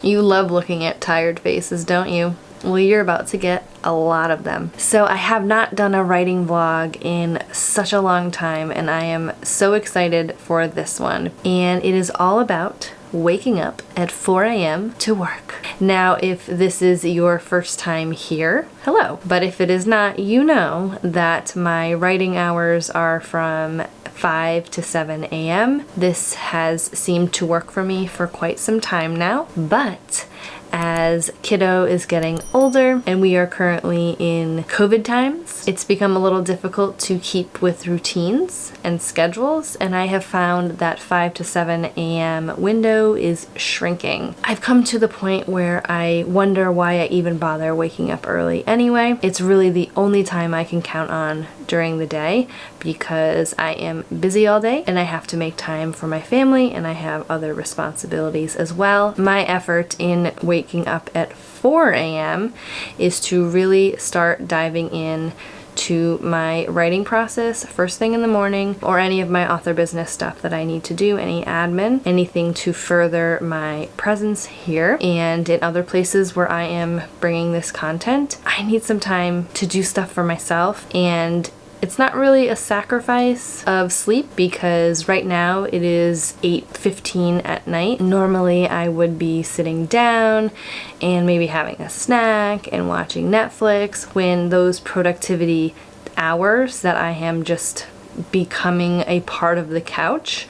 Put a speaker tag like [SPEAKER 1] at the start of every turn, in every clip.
[SPEAKER 1] You love looking at tired faces, don't you? Well, you're about to get a lot of them. So I have not done a writing vlog in such a long time, and I am so excited for this one. And it is all about waking up at 4 a.m. to work. Now, if this is your first time here, hello. But if it is not, you know that my writing hours are from 5 to 7 a.m. This has seemed to work for me for quite some time now, but as kiddo is getting older and we are currently in COVID times, it's become a little difficult to keep with routines and schedules, and I have found that 5 to 7 a.m. window is shrinking. I've come to the point where I wonder why I even bother waking up early anyway. It's really the only time I can count on during the day because I am busy all day and I have to make time for my family and I have other responsibilities as well. My effort in waking up at 4 a.m. is to really start diving in to my writing process first thing in the morning, or any of my author business stuff that I need to do, any admin, anything to further my presence here and in other places where I am bringing this content. I need some time to do stuff for myself, and it's not really a sacrifice of sleep because right now it is 8:15 at night. Normally I would be sitting down and maybe having a snack and watching Netflix when those productivity hours that I am just becoming a part of the couch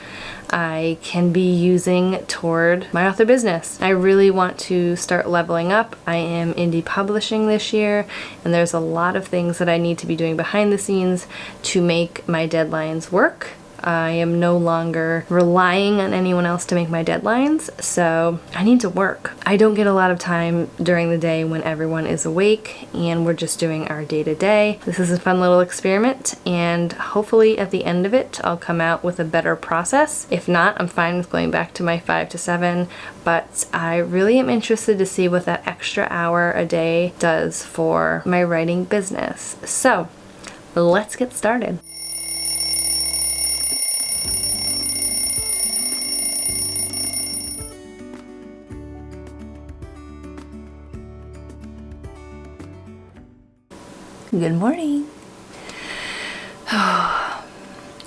[SPEAKER 1] I can be using toward my author business. I really want to start leveling up. I am indie publishing this year, and there's a lot of things that I need to be doing behind the scenes to make my deadlines work. I am no longer relying on anyone else to make my deadlines, so I need to work. I don't get a lot of time during the day when everyone is awake and we're just doing our day-to-day. This is a fun little experiment, and hopefully at the end of it I'll come out with a better process. If not, I'm fine with going back to my 5 to 7, but I really am interested to see what that extra hour a day does for my writing business. So let's get started. Good morning.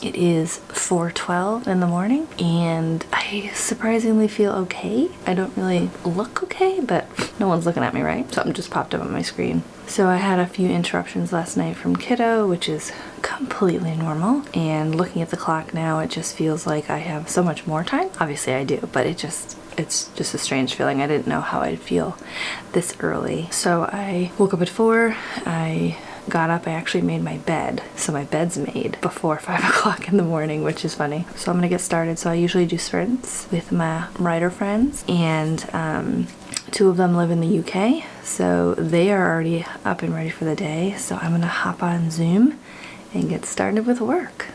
[SPEAKER 1] It is 4:12 in the morning and I surprisingly feel okay. I don't really look okay, but no one's looking at me, right? Something just popped up on my screen. So I had a few interruptions last night from kiddo, which is completely normal. And looking at the clock now, it just feels like I have so much more time. Obviously I do, but it's just a strange feeling. I didn't know how I'd feel this early. So I woke up at 4. I got up, I actually made my bed. So my bed's made before 5 o'clock in the morning, which is funny. So I'm gonna get started. So I usually do sprints with my writer friends, and 2 of them live in the UK. So they are already up and ready for the day. So I'm gonna hop on Zoom and get started with work.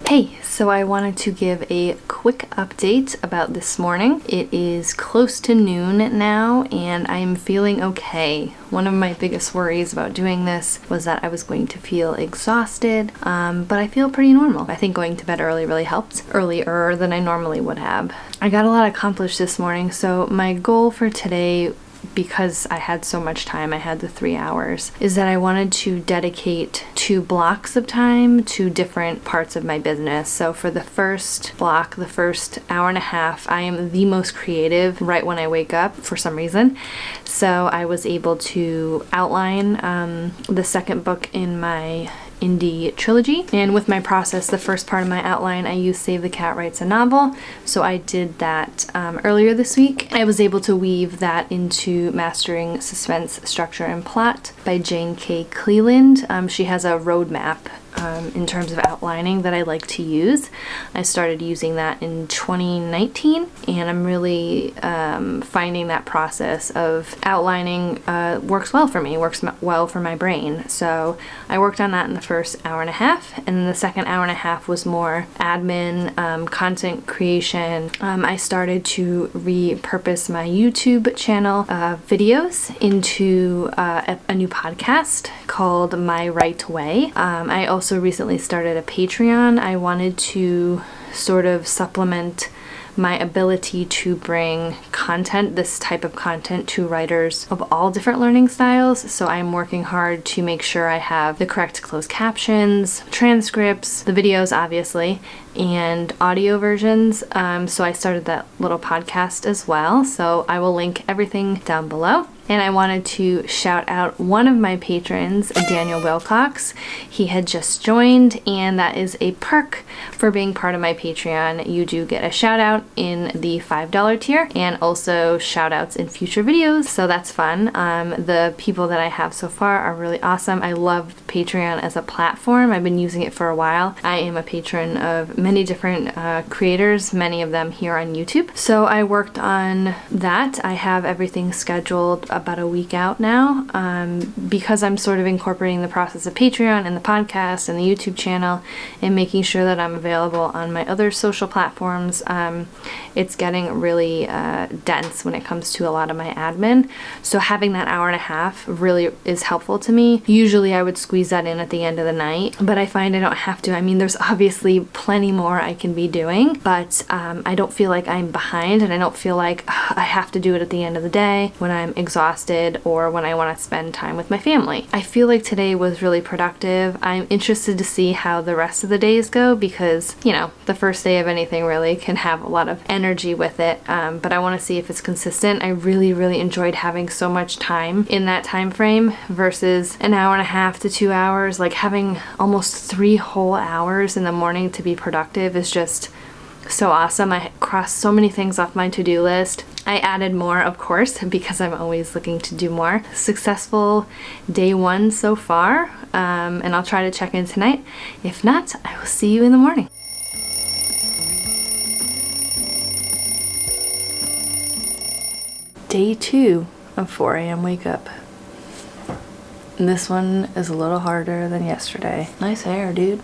[SPEAKER 1] Hey, so I wanted to give a quick update about this morning. It is close to noon now and I am feeling okay. One of my biggest worries about doing this was that I was going to feel exhausted, but I feel pretty normal. I think going to bed early really helped, earlier than I normally would have. I got a lot accomplished this morning, so my goal for today, because I had so much time, I had the 3 hours, is that I wanted to dedicate 2 blocks of time to different parts of my business. So for the first block, the first hour and a half, I am the most creative right when I wake up for some reason. So I was able to outline the second book in my indie trilogy, and with my process, the first part of my outline, I used Save the Cat Writes a Novel, so I did that earlier this week. I was able to weave that into Mastering Suspense, Structure, and Plot by Jane K. Cleland. She has a roadmap in terms of outlining that I like to use. I started using that in 2019, and I'm really finding that process of outlining works well for me, works well for my brain. So I worked on that in the first hour and a half, and then the second hour and a half was more admin, content creation. I started to repurpose my YouTube channel videos into a new podcast called My Right Way. I also recently started a Patreon. I wanted to sort of supplement my ability to bring content, this type of content, to writers of all different learning styles. So I'm working hard to make sure I have the correct closed captions, transcripts, the videos obviously, and audio versions. So I started that little podcast as well. So I will link everything down below. And I wanted to shout out one of my patrons, Daniel Wilcox. He had just joined, and that is a perk for being part of my Patreon. You do get a shout out in the $5 tier, and also shout outs in future videos, so that's fun. The people that I have so far are really awesome. I love Patreon as a platform. I've been using it for a while. I am a patron of many different creators, many of them here on YouTube. So I worked on that. I have everything scheduled about a week out now, because I'm sort of incorporating the process of Patreon and the podcast and the YouTube channel and making sure that I'm available on my other social platforms. It's getting really dense when it comes to a lot of my admin, so having that hour and a half really is helpful to me. Usually I would squeeze that in at the end of the night, but I find I don't have to. I mean, there's obviously plenty more I can be doing, but I don't feel like I'm behind, and I don't feel like I have to do it at the end of the day when I'm exhausted or when I want to spend time with my family. I feel like today was really productive. I'm interested to see how the rest of the days go, because, you know, the first day of anything really can have a lot of energy with it, but I want to see if it's consistent. I really enjoyed having so much time in that time frame versus an hour and a half to 2 hours. Like, having almost 3 whole hours in the morning to be productive is just so awesome. I crossed so many things off my to-do list. I added more, of course, because I'm always looking to do more. Successful day 1 so far, and I'll try to check in tonight. If not, I will see you in the morning. Day 2 of 4 a.m. wake up. And this one is a little harder than yesterday. Nice hair, dude.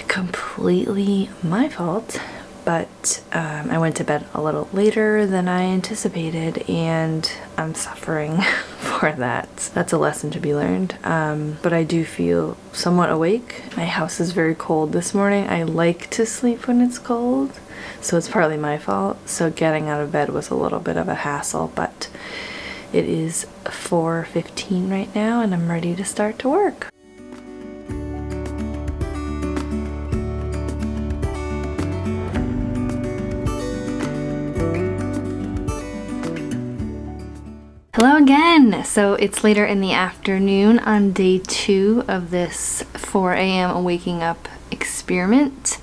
[SPEAKER 1] Completely my fault, but I went to bed a little later than I anticipated, and I'm suffering for that. That's a lesson to be learned, but I do feel somewhat awake. My house is very cold this morning. I like to sleep when it's cold, so it's partly my fault. So getting out of bed was a little bit of a hassle, but it is 4:15 right now, and I'm ready to start to work. Hello again! So it's later in the afternoon on day 2 of this 4 a.m. waking up experiment,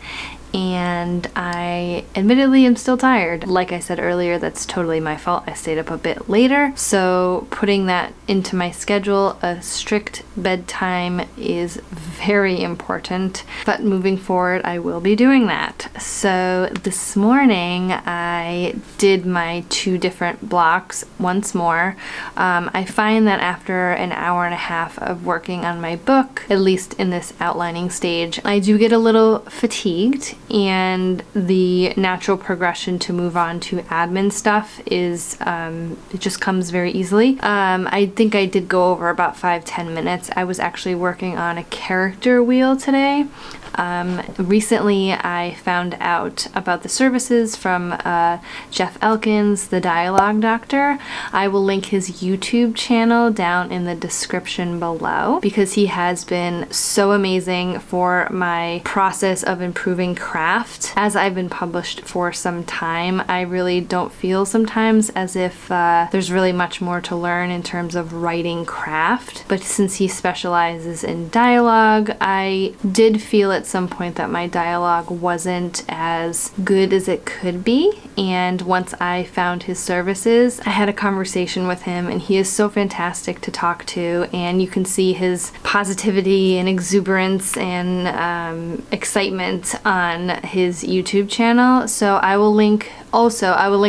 [SPEAKER 1] and I admittedly am still tired. Like I said earlier, that's totally my fault. I stayed up a bit later, so putting that into my schedule, a strict bedtime, is very important, but moving forward I will be doing that. So this morning I did my 2 different blocks once more. I find that after an hour and a half of working on my book, at least in this outlining stage, I do get a little fatigued, and the natural progression to move on to admin stuff is it just comes very easily. I think I did go over about 5-10 minutes. I was actually working on a character wheel today. Recently I found out about the services from Jeff Elkins, the dialogue doctor. I will link his YouTube channel down in the description below, because he has been so amazing for my process of improving craft. As I've been published for some time, I really don't feel sometimes as if there's really much more to learn in terms of writing craft, but since he specializes in dialogue, I did feel at some point that my dialogue wasn't as good as it could be, and once I found his services, I had a conversation with him, and he is so fantastic to talk to, and you can see his positivity and exuberance and excitement on his YouTube channel. So I will link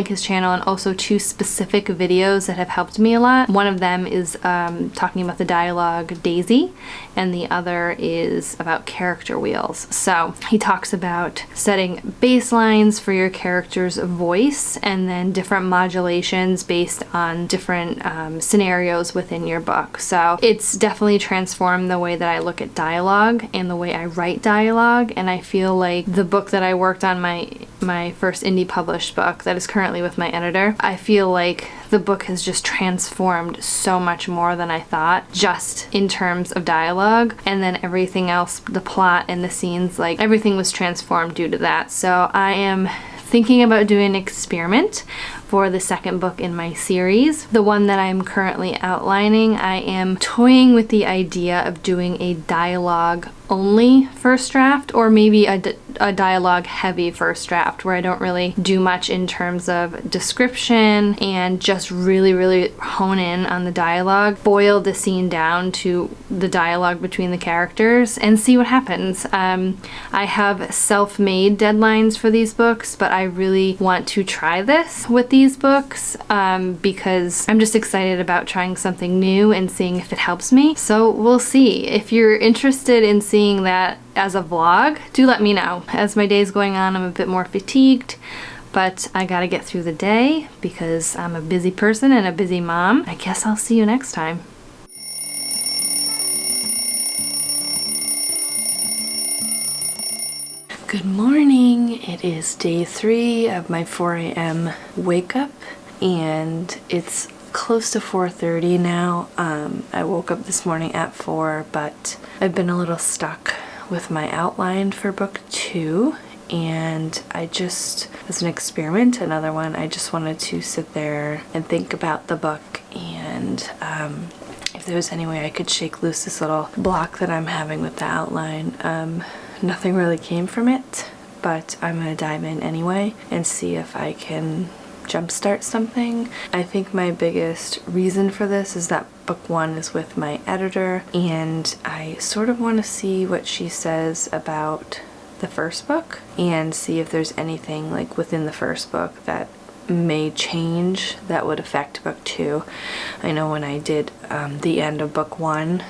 [SPEAKER 1] his channel and also 2 specific videos that have helped me a lot. One of them is talking about the dialogue Daisy, and the other is about character wheels. So he talks about setting baselines for your character's voice and then different modulations based on different scenarios within your book. So it's definitely transformed the way that I look at dialogue and the way I write dialogue, and I feel like the book that I worked on, my first indie published book that is currently with my editor, I feel like the book has just transformed so much more than I thought, just in terms of dialogue, and then everything else, the plot and the scenes, like everything was transformed due to that. So I am thinking about doing an experiment for the second book in my series. The one that I'm currently outlining, I am toying with the idea of doing a dialogue only first draft, or maybe a dialogue heavy first draft where I don't really do much in terms of description and just really hone in on the dialogue, boil the scene down to the dialogue between the characters and see what happens. I have self-made deadlines for these books, but I really want to try this with these books because I'm just excited about trying something new and seeing if it helps me. So we'll see. If you're interested in seeing that as a vlog, do let me know. As my day's going on, I'm a bit more fatigued, but I gotta get through the day because I'm a busy person and a busy mom. I guess I'll see you next time. Good morning. It is day 3 of my 4 a.m. wake up, and it's close to 4:30 now. I woke up this morning at 4, but I've been a little stuck with my outline for book 2, and I just, as an experiment, another one, I just wanted to sit there and think about the book, and if there was any way I could shake loose this little block that I'm having with the outline. Nothing really came from it, but I'm gonna dive in anyway and see if I can jumpstart something. I think my biggest reason for this is that book 1 is with my editor, and I sort of want to see what she says about the first book and see if there's anything like within the first book that may change that would affect book 2. I know when I did the end of book 1,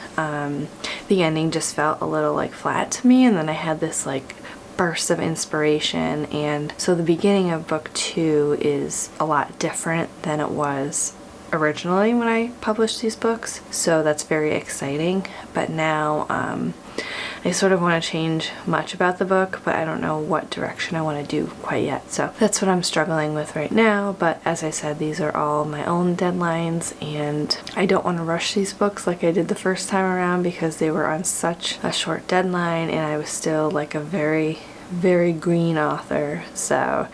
[SPEAKER 1] the ending just felt a little like flat to me, and then I had this like burst of inspiration, and so the beginning of book 2 is a lot different than it was originally when I published these books, so that's very exciting. But now I sort of want to change much about the book, but I don't know what direction I want to do quite yet, so that's what I'm struggling with right now. But as I said, these are all my own deadlines, and I don't want to rush these books like I did the first time around because they were on such a short deadline and I was still like a very green author. So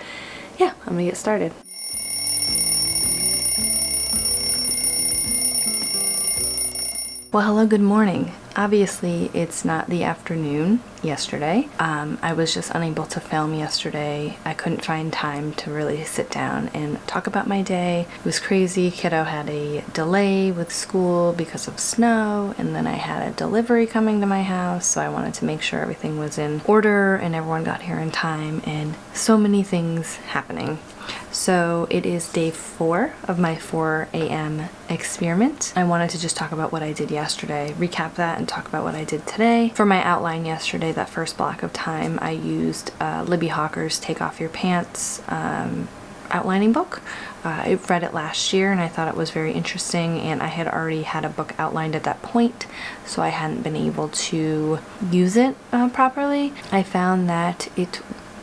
[SPEAKER 1] yeah, I'm gonna get started. Well, hello, good morning. Obviously, it's not the afternoon yesterday. I was just unable to film yesterday. I couldn't find time to really sit down and talk about my day. It was crazy. Kiddo had a delay with school because of snow, and then I had a delivery coming to my house, so I wanted to make sure everything was in order and everyone got here in time, and so many things happening. So it is day 4 of my 4 a.m. experiment. I wanted to just talk about what I did yesterday, recap that, and talk about what I did today. For my outline yesterday, that first block of time, I used Libby Hawker's Take Off Your Pants outlining book. I read it last year and I thought it was very interesting, and I had already had a book outlined at that point, so I hadn't been able to use it properly. I found that it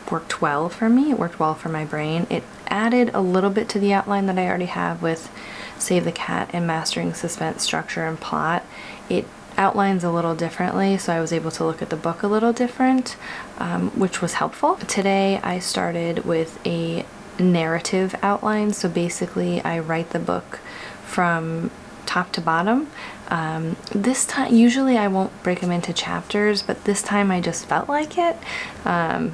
[SPEAKER 1] worked well for me. It worked well for my brain. It added a little bit to the outline that I already have with Save the Cat and Mastering Suspense, Structure, and Plot. It outlines a little differently, so I was able to look at the book a little different, which was helpful. Today I started with a narrative outline, so basically I write the book from top to bottom. This time, usually I won't break them into chapters, but this time I just felt like it.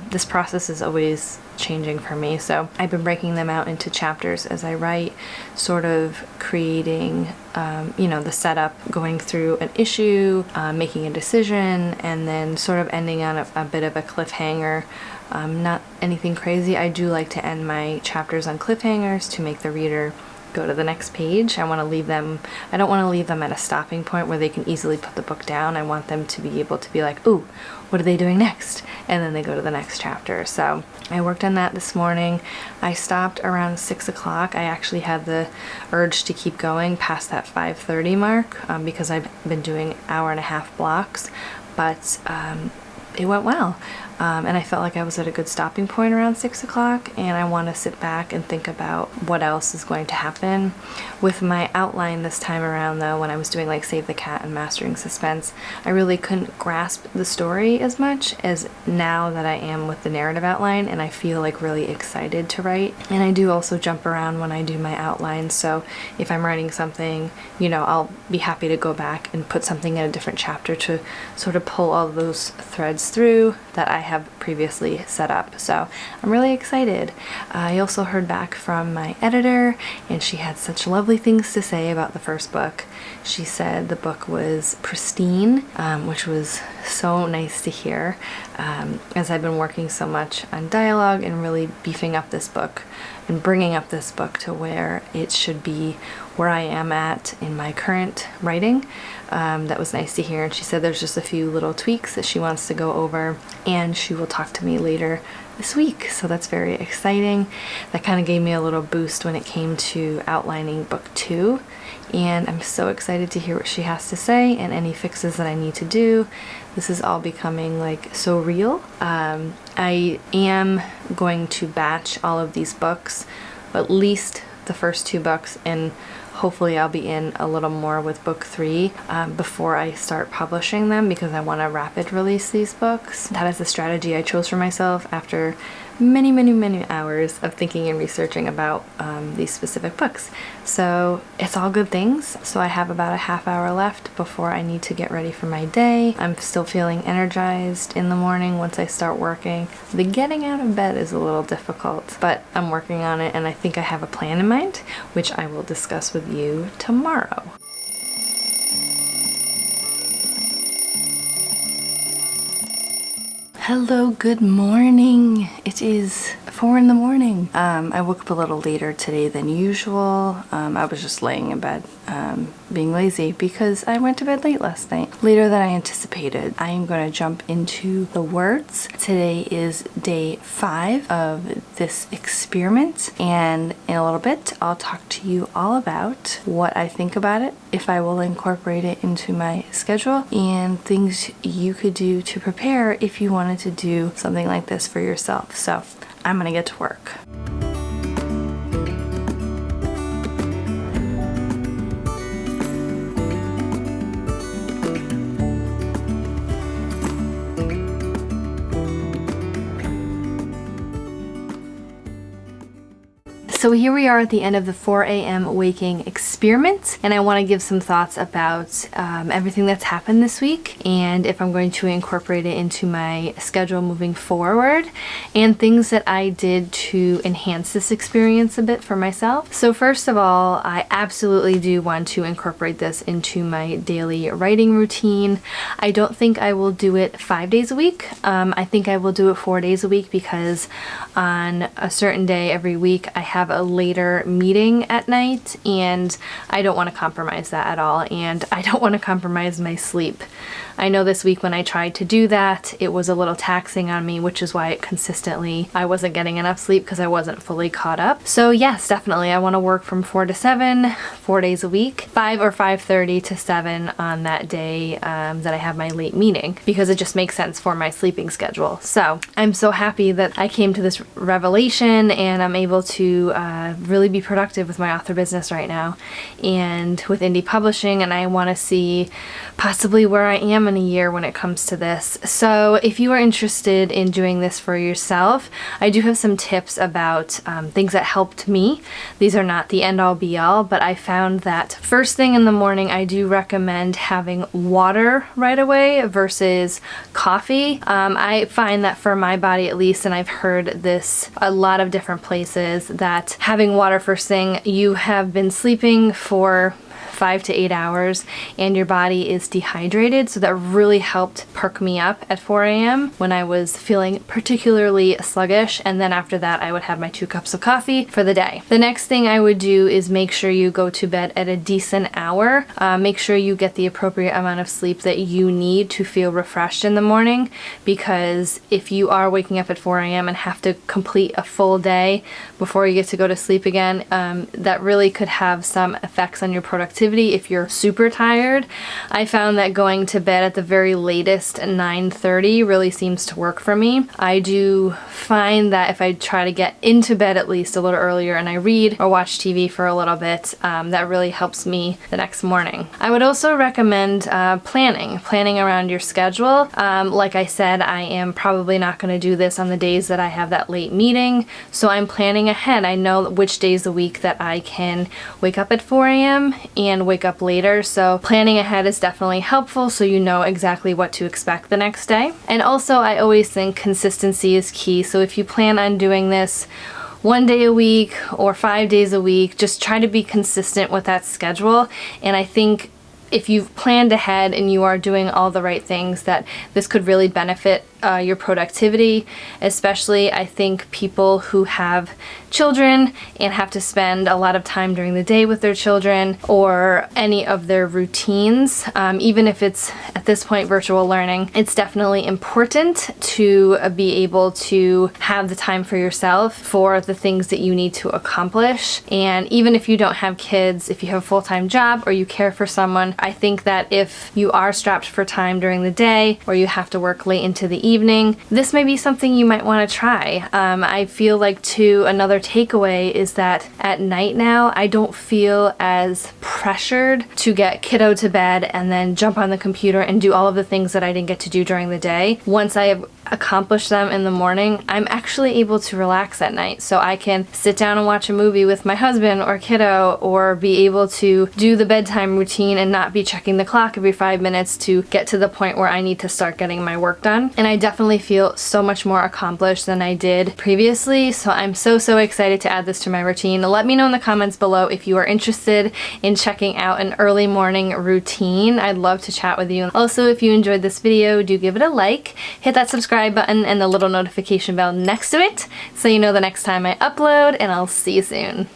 [SPEAKER 1] This process is always changing for me, so I've been breaking them out into chapters as I write, sort of creating the setup, going through an issue, making a decision, and then sort of ending on a bit of a cliffhanger. Not anything crazy. I do like to end my chapters on cliffhangers to make the reader go to the next page. I don't want to leave them at a stopping point where they can easily put the book down. I want them to be able to be like, ooh, what are they doing next? And then they go to the next chapter. So I worked on that this morning. I stopped around 6 o'clock. I actually had the urge to keep going past that 5:30 mark because I've been doing hour-and-a-half blocks, but it went well. And I felt like I was at a good stopping point around 6 o'clock, and I want to sit back and think about what else is going to happen. With my outline this time around, though, when I was doing like Save the Cat and Mastering Suspense, I really couldn't grasp the story as much as now that I am with the narrative outline, and I feel like really excited to write. And I do also jump around when I do my outline, so if I'm writing something, I'll be happy to go back and put something in a different chapter to sort of pull all those threads through that I have previously set up. So I'm really excited. I also heard back from my editor, and she had such lovely things to say about the first book. She said the book was pristine, which was so nice to hear, as I've been working so much on dialogue and really beefing up this book and bringing up this book to where it should be, where I am at in my current writing. That was nice to hear. And she said there's just a few little tweaks that she wants to go over, and she will talk to me later this week. So that's very exciting. That kind of gave me a little boost when it came to outlining book 2. And I'm so excited to hear what she has to say and any fixes that I need to do. This is all becoming like so real. I am going to batch all of these books, at least the first 2 books, and hopefully I'll be in a little more with book 3 before I start publishing them, because I want to rapid release these books. That is the strategy I chose for myself after many hours of thinking and researching about these specific books. So it's all good things. So I have about a half hour left before I need to get ready for my day. I'm still feeling energized in the morning once I start working. The getting out of bed is a little difficult, but I'm working on it, and I think I have a plan in mind, which I will discuss with you tomorrow. Hello, good morning. It is 4 in the morning. I woke up a little later today than usual. I was just laying in bed, being lazy because I went to bed late last night, later than I anticipated. I am going to jump into the words. Today is day 5 of this experiment, and in a little bit I'll talk to you all about what I think about it, if I will incorporate it into my schedule, and things you could do to prepare if you wanted to do something like this for yourself. So I'm gonna get to work. So here we are at the end of the 4 a.m. waking experiment, and I want to give some thoughts about everything that's happened this week, and if I'm going to incorporate it into my schedule moving forward, and things that I did to enhance this experience a bit for myself. So first of all, I absolutely do want to incorporate this into my daily writing routine. I don't think I will do it 5 days a week. I think I will do it 4 days a week, because on a certain day every week I have a later meeting at night, and I don't want to compromise that at all, and I don't want to compromise my sleep. I know this week when I tried to do that, it was a little taxing on me, which is why I wasn't getting enough sleep because I wasn't fully caught up. So yes, definitely I want to work from 4 to 7, 4 days a week, 5 or 5:30 to 7 on that day that I have my late meeting, because it just makes sense for my sleeping schedule. So I'm so happy that I came to this revelation, and I'm able to really be productive with my author business right now and with indie publishing, and I want to see possibly where I am in a year when it comes to this. So if you are interested in doing this for yourself, I do have some tips about things that helped me. These are not the end all be all, but I found that first thing in the morning I do recommend having water right away versus coffee. I find that for my body at least, and I've heard this a lot of different places, that having water first thing, you have been sleeping for 5 to 8 hours and your body is dehydrated, so that really helped perk me up at 4 a.m. when I was feeling particularly sluggish, and then after that I would have my 2 cups of coffee for the day. The next thing I would do is make sure you go to bed at a decent hour. Make sure you get the appropriate amount of sleep that you need to feel refreshed in the morning, because if you are waking up at 4 a.m. and have to complete a full day before you get to go to sleep again, that really could have some effects on your productivity if you're super tired. I found that going to bed at the very latest at 9:30 really seems to work for me. I do find that if I try to get into bed at least a little earlier and I read or watch TV for a little bit, that really helps me the next morning. I would also recommend planning around your schedule. Like I said, I am probably not going to do this on the days that I have that late meeting, so I'm planning ahead. I know which days a week that I can wake up at 4 a.m. and wake up later, so planning ahead is definitely helpful so you know exactly what to expect the next day. And also, I always think consistency is key, so if you plan on doing this 1 day a week or 5 days a week, just try to be consistent with that schedule. And I think if you've planned ahead and you are doing all the right things, that this could really benefit your productivity. Especially, I think people who have children and have to spend a lot of time during the day with their children, or any of their routines, even if it's at this point virtual learning, it's definitely important to be able to have the time for yourself for the things that you need to accomplish. And even if you don't have kids, if you have a full-time job or you care for someone, I think that if you are strapped for time during the day or you have to work late into the evening, this may be something you might want to try. I feel like too, another takeaway is that at night now I don't feel as pressured to get kiddo to bed and then jump on the computer and do all of the things that I didn't get to do during the day. Once I have accomplished them in the morning, I'm actually able to relax at night, so I can sit down and watch a movie with my husband or kiddo, or be able to do the bedtime routine and not be checking the clock every 5 minutes to get to the point where I need to start getting my work done. And I definitely feel so much more accomplished than I did previously, so I'm so excited to add this to my routine. Let me know in the comments below if you are interested in checking out an early morning routine. I'd love to chat with you. Also, if you enjoyed this video, do give it a like, hit that subscribe button and the little notification bell next to it so you know the next time I upload, and I'll see you soon.